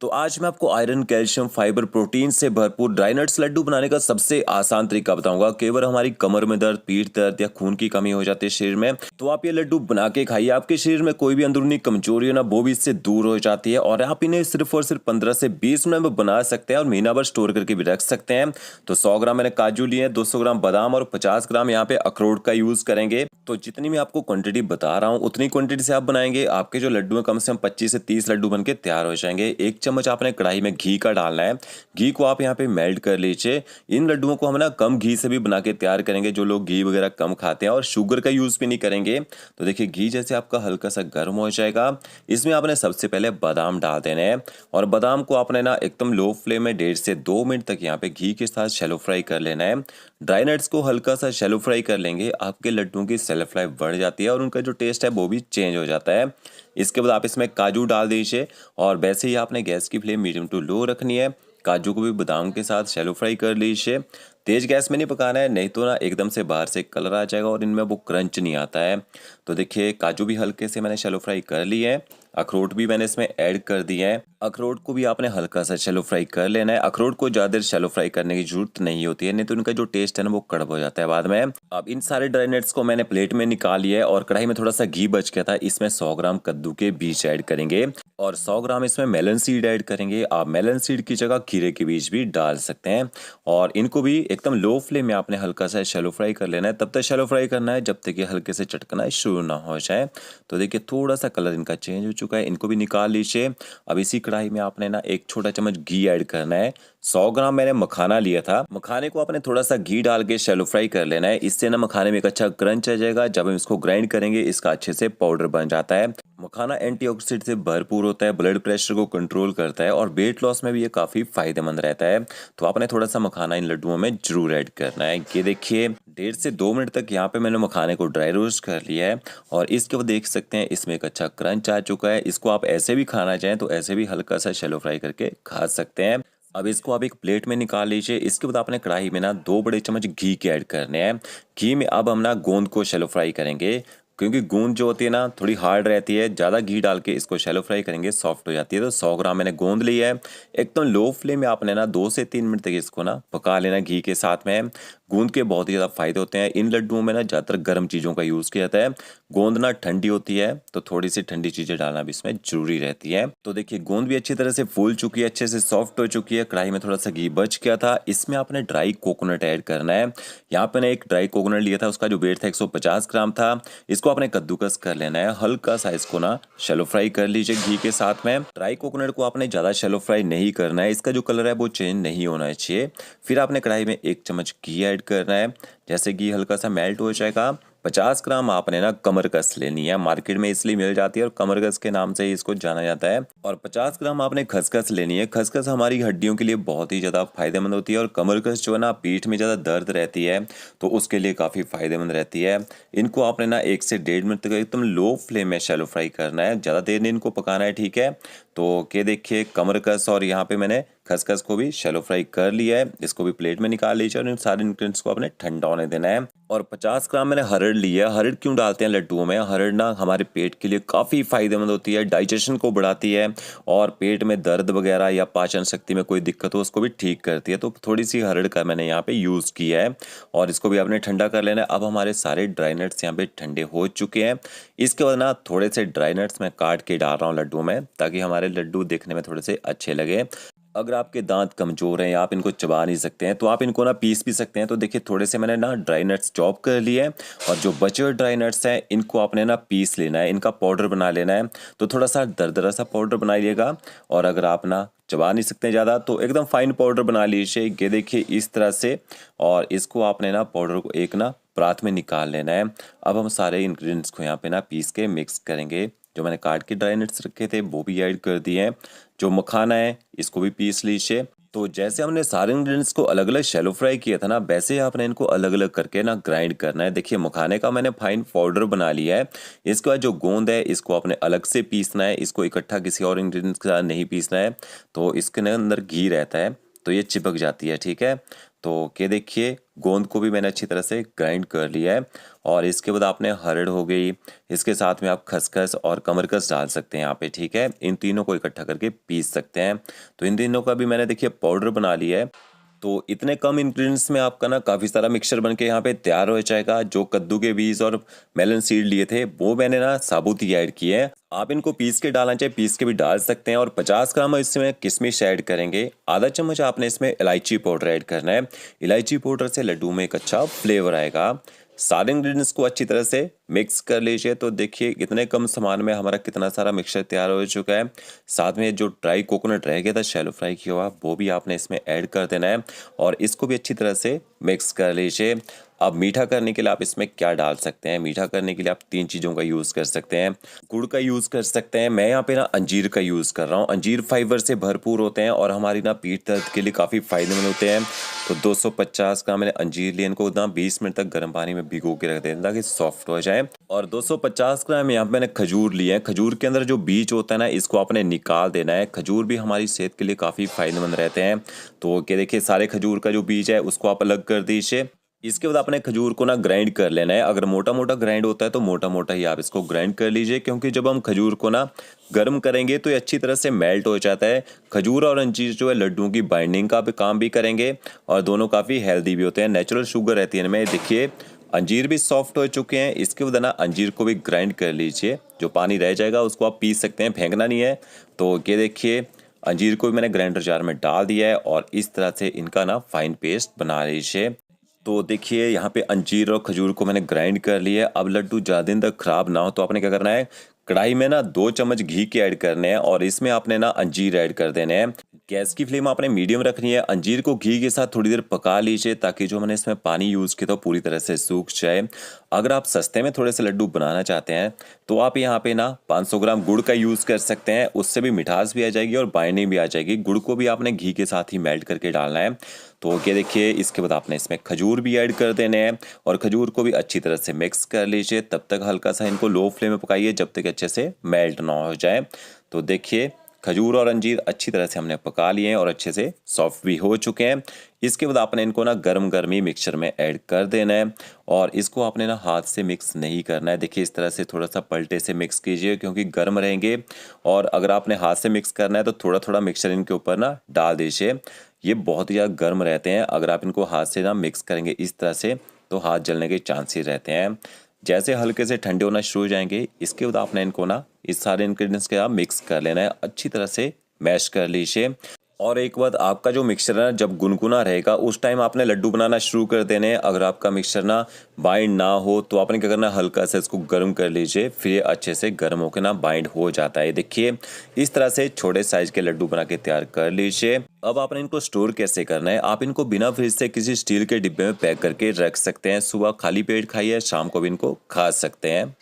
तो आज मैं आपको आयरन, कैल्शियम, फाइबर, प्रोटीन से भरपूर ड्राई नट्स लड्डू बनाने का सबसे आसान तरीका बताऊंगा। केवल हमारी कमर में दर्द, पीठ दर्द या खून की कमी हो जाती है शरीर में, तो आप ये लड्डू बना के खाइए। आपके शरीर में कोई भी अंदरूनी कमजोरी हो ना, वो भी इससे दूर हो जाती है। और आप इन्हें सिर्फ और सिर्फ 15 से 20 मिनट में बना सकते हैं और महीना भर स्टोर करके भी रख सकते हैं। तो 100 ग्राम मैंने काजू लिए, 200 ग्राम बादाम और 50 ग्राम यहाँ पे अखरोट का यूज करेंगे। तो जितनी मैं आपको क्वांटिटी बता रहा हूँ उतनी क्वांटिटी से आप बनाएंगे, आपके जो लड्डू हैं कम से कम 25 से 30 लड्डू बन के तैयार हो जाएंगे। 1 चम्मच आपने कढ़ाई में घी का डालना है। घी को आप यहाँ पे मेल्ट कर लीजिए। इन लड्डुओं को हम ना कम घी से भी बना के तैयार करेंगे, जो लोग घी वगैरह कम खाते हैं, और शुगर का यूज़ भी नहीं करेंगे। तो देखिए घी जैसे आपका हल्का सा गर्म हो जाएगा, इसमें आपने सबसे पहले बादाम डाल देने हैं। और बादाम को आपने ना एकदम लो फ्लेम में 1.5 से 2 मिनट तक यहाँ पे घी के साथ शैलो फ्राई कर लेना है। ड्राई नट्स को हल्का सा शैलो फ्राई कर लेंगे, आपके लड्डुओं की शेल्फ लाइफ बढ़ जाती है और उनका जो टेस्ट है वो भी चेंज हो जाता है। इसके बाद आप इसमें काजू डाल दीजिए और वैसे ही आपने गैस की फ्लेम मीडियम टू लो रखनी है। काजू को भी बादाम के साथ शैलो फ्राई कर लीजिए। तेज गैस में नहीं पकाना है, नहीं तो ना एकदम से बाहर से कलर आ जाएगा और इनमें वो क्रंच नहीं आता है। तो देखिए काजू भी हल्के से मैंने शैलो फ्राई कर लिए है। अखरोट भी मैंने इसमें ऐड कर दिए हैं। अखरोट को भी आपने हल्का सा शैलो फ्राई कर लेना है। अखरोट को ज़्यादा देर शैलो फ्राई करने की जरूरत नहीं होती है, नहीं तो उनका जो टेस्ट है ना वो कड़वा हो जाता है बाद में। अब इन सारे ड्राई नट्स को मैंने प्लेट में निकाल लिया है और कढ़ाई में थोड़ा सा घी बच गया था, इसमें 100 ग्राम कद्दू के बीज ऐड करेंगे और 100 ग्राम इसमें मेलन सीड ऐड करेंगे। आप मेलन सीड की जगह खीरे के बीज भी डाल सकते हैं और इनको भी एकदम लो फ्लेम में आपने हल्का सा शैलो फ्राई कर लेना है। तब तक शैलो फ्राई करना है जब तक ये हल्के से चटकना शुरू ना हो जाए। तो देखिए थोड़ा सा कलर इनका चेंज हो चुका है, इनको भी निकाल लीजिए। अब इसी कढ़ाई में आपने ना 1 छोटा चम्मच घी ऐड करना है। 100 ग्राम मैंने मखाना लिया था, मखाने को आपने थोड़ा सा घी डाल के शैलो फ्राई कर लेना है। इससे ना मखाने में एक अच्छा क्रंच आ जाएगा। जब हम इसको ग्राइंड करेंगे इसका अच्छे से पाउडर बन जाता है। मखाना एंटीऑक्सीडेंट से भरपूर होता है, ब्लड प्रेशर को कंट्रोल करता है और वेट लॉस में भी ये काफ़ी फायदेमंद रहता है। तो आपने थोड़ा सा मखाना इन लड्डुओं में जरूर ऐड करना है। ये देखिए 1.5 से 2 मिनट तक यहाँ पे मैंने मखाने को ड्राई रोस्ट कर लिया है और इसके बाद देख सकते हैं इसमें एक अच्छा क्रंच आ चुका है। इसको आप ऐसे भी खाना चाहें तो ऐसे भी हल्का सा शैलो फ्राई करके खा सकते हैं। अब इसको आप एक प्लेट में निकाल लीजिए। इसके बाद आपने कढ़ाई में ना 2 बड़े चम्मच घी के ऐड करने हैं। घी में अब हम ना गोंद को शैलो फ्राई करेंगे, क्योंकि गोंद जो होती है ना थोड़ी हार्ड रहती है। ज़्यादा घी डाल के इसको शैलो फ्राई करेंगे सॉफ्ट हो जाती है। तो 100 ग्राम मैंने गोंद लिया है। एकदम लो फ्लेम में आपने ना 2 से 3 मिनट तक इसको ना पका लेना घी के साथ में। गोंद के बहुत ही ज़्यादा फायदे होते हैं। इन लड्डुओं में ना ज़्यादातर गर्म चीज़ों का यूज़ किया जाता है। गोंद ना ठंडी होती है तो थोड़ी सी ठंडी चीज़ें डालना भी इसमें जरूरी रहती है। तो देखिए गोंद भी अच्छी तरह से फूल चुकी है, अच्छे से सॉफ्ट हो चुकी है। कढ़ाई में थोड़ा सा घी बच गया था, इसमें आपने ड्राई कोकोनट ऐड करना है। यहाँ पे एक ड्राई कोकोनट लिया था, उसका जो वेट था 150 ग्राम था। इसको आपने कद्दूकस कर लेना है। हल्का सा इसको ना शैलो फ्राई कर लीजिए घी के साथ में। ड्राई कोकोनट को आपने ज़्यादा शैलो फ्राई नहीं करना है, इसका जो कलर है वो चेंज नहीं होना चाहिए। फिर आपने कढ़ाई में 1 चम्मच घी ऐड करना है। जैसे घी हल्का सा मेल्ट हो जाएगा, 50 ग्राम आपने ना कमरकस लेनी है। मार्केट में इसलिए मिल जाती है और कमरकस के नाम से ही इसको जाना जाता है। और 50 ग्राम आपने खसखस लेनी है। खसखस हमारी हड्डियों के लिए बहुत ही ज़्यादा फायदेमंद होती है और कमरकस जो है ना पीठ में ज़्यादा दर्द रहती है तो उसके लिए काफ़ी फायदेमंद रहती है। इनको आपने ना 1 से 1.5 मिनट तक एकदम लो फ्लेम में शैलो फ्राई करना है, ज़्यादा देर नहीं इनको पकाना है, ठीक है। तो ये देखिए कमरकस और यहाँ पे मैंने खसखस को भी शैलो फ्राई कर लिया है। इसको भी प्लेट में निकाल लीजिए और इन सारे इंग्रेडिएंट्स को आपने ठंडा होने देना है। और 50 ग्राम मैंने हरड़ लिया है। हरड़ क्यों डालते हैं लड्डुओं में? हरड़ ना हमारे पेट के लिए काफ़ी फायदेमंद होती है, डाइजेशन को बढ़ाती है और पेट में दर्द वगैरह या पाचन शक्ति में कोई दिक्कत हो उसको भी ठीक करती है। तो थोड़ी सी हरड़ का मैंने यहाँ पे यूज़ किया है और इसको भी आपने ठंडा कर लेना है। अब हमारे सारे ड्राई नट्स यहाँ पे ठंडे हो चुके हैं। इसके बाद ना थोड़े से ड्राई नट्स मैं काट के डाल रहा हूँ लड्डुओं में, ताकि हमारे लड्डू देखने में थोड़े से अच्छे लगे। अगर आपके दांत कमज़ोर हैं या आप इनको चबा नहीं सकते हैं तो आप इनको ना पीस भी सकते हैं। तो देखिए थोड़े से मैंने ना ड्राई नट्स चॉप कर लिए हैं और जो बचे हुए ड्राई नट्स हैं इनको आपने ना पीस लेना है, इनका पाउडर बना लेना है। तो थोड़ा सा दरदरा सा पाउडर बनाइएगा और अगर आप ना चबा नहीं सकते ज़्यादा तो एकदम फाइन पाउडर बना लीजिए। ये देखिए इस तरह से, और इसको आपने ना पाउडर को एक ना परात में निकाल लेना है। अब हम सारे इंग्रेडिएंट्स को यहाँ पे ना पीस के मिक्स करेंगे। जो मैंने काट के ड्राई नट्स रखे थे वो भी ऐड कर दिए हैं। जो मखाना है इसको भी पीस लीजिए। तो जैसे हमने सारे इंग्रेडिएंट्स को अलग अलग शैलो फ्राई किया था ना, वैसे आपने इनको अलग अलग करके ना ग्राइंड करना है। देखिए मखाने का मैंने फाइन पाउडर बना लिया है। इसके बाद जो गोंद है इसको आपने अलग से पीसना है, इसको इकट्ठा किसी और इंग्रेडिएंट्स के साथ नहीं पीसना है। तो इसके अंदर घी रहता है तो ये चिपक जाती है। ठीक है, तो ये देखिए गोंद को भी मैंने अच्छी तरह से ग्राइंड कर लिया है। और इसके बाद आपने हरड़ हो गई, इसके साथ में आप खसखस और कमरकस डाल सकते हैं यहाँ पे। ठीक है, इन तीनों को इकट्ठा करके पीस सकते हैं। तो इन तीनों का भी मैंने देखिए पाउडर बना लिया है। तो इतने कम इंग्रेडिएंट्स में आपका ना काफ़ी सारा मिक्सचर बन के यहाँ पे तैयार हो जाएगा। जो कद्दू के बीज और मेलन सीड लिए थे वो मैंने ना साबुत ही ऐड किए हैं। आप इनको पीस के डालना चाहे पीस के भी डाल सकते हैं। और 50 ग्राम इसमें किशमिश ऐड करेंगे। आधा चम्मच आपने इसमें इलायची पाउडर ऐड करना है। इलायची पाउडर से लड्डू में एक अच्छा फ्लेवर आएगा। सारे इंग्रेडिएंट्स को अच्छी तरह से मिक्स कर लीजिए। तो देखिए इतने कम सामान में हमारा कितना सारा मिक्सचर तैयार हो चुका है। साथ में जो ड्राई कोकोनट रह गया था शैलो फ्राई किया हुआ, वो भी आपने इसमें ऐड कर देना है और इसको भी अच्छी तरह से मिक्स कर लीजिए। अब मीठा करने के लिए आप इसमें क्या डाल सकते हैं? मीठा करने के लिए आप 3 चीज़ों का यूज़ कर सकते हैं। गुड़ का यूज़ कर सकते हैं। मैं यहाँ पे ना अंजीर का यूज़ कर रहा हूँ। अंजीर फाइबर से भरपूर होते हैं और हमारी ना पीठ दर्द के लिए काफ़ी फायदेमंद होते हैं। तो 250 ग्राम मैंने अंजीर लिए, इनको ना 20 मिनट तक गर्म पानी में भिगो के रख दें ताकि सॉफ्ट हो जाए। और 250 ग्राम यहाँ पे मैंने खजूर लिए हैं। खजूर के अंदर जो बीज होता है ना, इसको आपने निकाल देना है। खजूर भी हमारी सेहत के लिए काफ़ी फायदेमंद रहते हैं। तो क्या देखिए सारे खजूर का जो बीज है उसको आप अलग कर दीजिए। इसके बाद आपने खजूर को ना ग्राइंड कर लेना है। अगर मोटा मोटा ग्राइंड होता है तो मोटा मोटा ही आप इसको ग्राइंड कर लीजिए, क्योंकि जब हम खजूर को ना गर्म करेंगे तो ये अच्छी तरह से मेल्ट हो जाता है। खजूर और अंजीर जो है लड्डुओं की बाइंडिंग का भी काम भी करेंगे और दोनों काफ़ी हेल्दी भी होते हैं। नेचुरल शुगर रहती है इनमें। देखिए अंजीर भी सॉफ्ट हो चुके हैं। इसके बाद ना अंजीर को भी ग्राइंड कर लीजिए। जो पानी रह जाएगा उसको आप पी सकते हैं, फेंकना नहीं है। तो ये देखिए अंजीर को भी मैंने ग्राइंडर जार में डाल दिया है और इस तरह से इनका ना फाइन पेस्ट बना लीजिए। तो देखिए यहाँ पे अंजीर और खजूर को मैंने ग्राइंड कर लिया है। अब लड्डू ज़्यादा दिन तक खराब ना हो तो आपने क्या करना है, कढ़ाई में ना 2 चम्मच घी के ऐड करने हैं और इसमें आपने ना अंजीर ऐड कर देने हैं। गैस की फ्लेम आपने मीडियम रखनी है। अंजीर को घी के साथ थोड़ी देर पका लीजिए ताकि जो मैंने इसमें पानी यूज़ किया था पूरी तरह से सूख जाए। अगर आप सस्ते में थोड़े से लड्डू बनाना चाहते हैं तो आप यहाँ पे ना 500 ग्राम गुड़ का यूज़ कर सकते हैं। उससे भी मिठास भी आ जाएगी और बाइंडिंग भी आ जाएगी। गुड़ को भी आपने घी के साथ ही मेल्ट करके डालना है। तो ये देखिए इसके बाद आपने इसमें खजूर भी ऐड कर देने हैं और खजूर को भी अच्छी तरह से मिक्स कर लीजिए। तब तक हल्का सा इनको लो फ्लेम में पकाइए जब तक अच्छे से मेल्ट ना हो जाए। तो देखिए खजूर और अंजीर अच्छी तरह से हमने पका लिए हैं और अच्छे से सॉफ्ट भी हो चुके हैं। इसके बाद आपने इनको ना गर्म गर्म ही मिक्सचर में ऐड कर देना है और इसको आपने ना हाथ से मिक्स नहीं करना है। देखिए इस तरह से थोड़ा सा पलटे से मिक्स कीजिए क्योंकि गर्म रहेंगे। और अगर आपने हाथ से मिक्स करना है तो थोड़ा थोड़ा मिक्सचर इनके ऊपर ना डाल दीजिए। ये बहुत ही ज़्यादा गर्म रहते हैं। अगर आप इनको हाथ से ना मिक्स करेंगे इस तरह से तो हाथ जलने के चांसेस रहते हैं। जैसे हल्के से ठंडे होना शुरू हो जाएंगे इसके बाद आपने इनको ना इस सारे इंग्रेडिएंट्स के साथ मिक्स कर लेना है। अच्छी तरह से मैश कर लीजिए। और एक बात, आपका जो मिक्सचर है जब गुनगुना रहेगा उस टाइम आपने लड्डू बनाना शुरू कर देने हैं। अगर आपका मिक्सचर ना बाइंड ना हो तो आपने क्या करना है, हल्का से इसको गर्म कर लीजिए। फिर ये अच्छे से गर्म होकर ना बाइंड हो जाता है। देखिए इस तरह से छोटे साइज के लड्डू बना के तैयार कर लीजिए। अब आपने इनको स्टोर कैसे करना है, आप इनको बिना फ्रिज से किसी स्टील के डिब्बे में पैक करके रख सकते हैं। सुबह खाली पेट खाइए, शाम को भी इनको खा सकते हैं।